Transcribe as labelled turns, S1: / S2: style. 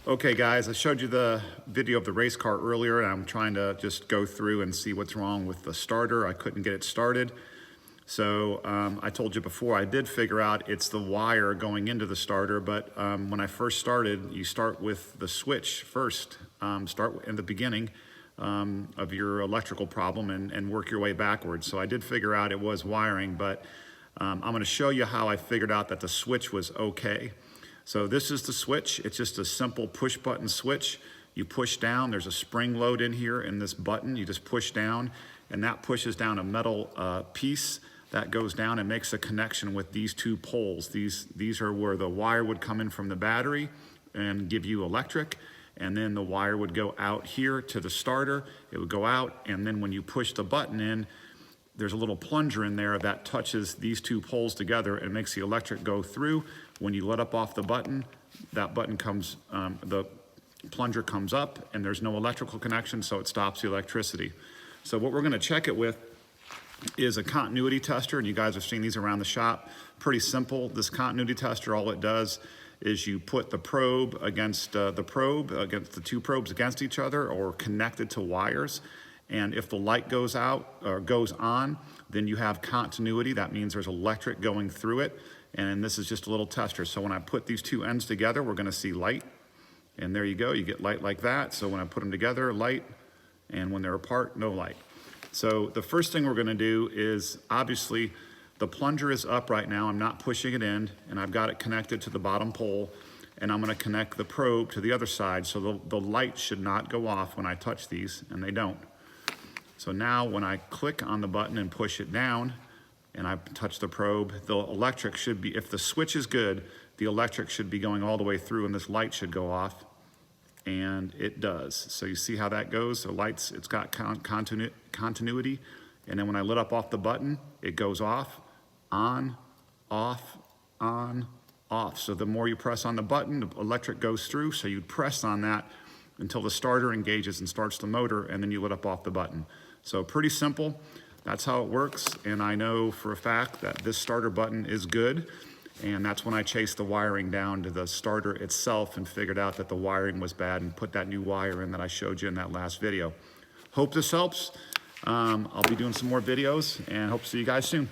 S1: Okay guys, I showed you the video of the race car earlier and I'm trying to just go through and see what's wrong with the starter. I couldn't get it started. So I told you before, I did figure out it's the wire going into the starter, but when I first started, you start with the switch first. Start in the beginning of your electrical problem and work your way backwards. So I did figure out it was wiring, but I'm gonna show you how I figured out that the switch was okay. So this is the switch. It's just a simple push button switch. You push down, there's a spring load in here in this button. You just push down and that pushes down a metal piece that goes down and makes a connection with these two poles. These are where the wire would come in from the battery and give you electric. And then the wire would go out here to the starter. It would go out, and then when you push the button in, there's a little plunger in there that touches these two poles together and makes the electric go through. When you let up off the button, that button comes, the plunger comes up and there's no electrical connection, so it stops the electricity. So what we're gonna check it with is a continuity tester, and you guys have seen these around the shop. Pretty simple. This continuity tester, all it does is you put the probe against the two probes against each other or connected to wires. And if the light goes out or goes on, then you have continuity. That means there's electric going through it. And this is just a little tester. So when I put these two ends together, we're gonna see light. And there you go, you get light like that. So when I put them together, light. And when they're apart, no light. So the first thing we're gonna do is, obviously, the plunger is up right now. I'm not pushing it in, and I've got it connected to the bottom pole. And I'm gonna connect the probe to the other side. So the light should not go off when I touch these, and they don't. So now when I click on the button and push it down and I touch the probe, the electric should be, if the switch is good, the electric should be going all the way through and this light should go off, and it does. So you see how that goes? So lights, it's got continuity, and then when I lit up off the button, it goes off, on, off, on, off. So the more you press on the button, the electric goes through, so you press on that until the starter engages and starts the motor, and then you lit up off the button. So pretty simple, that's how it works. And I know for a fact that this starter button is good. And that's when I chased the wiring down to the starter itself and figured out that the wiring was bad and put that new wire in that I showed you in that last video. Hope this helps. I'll be doing some more videos and hope to see you guys soon.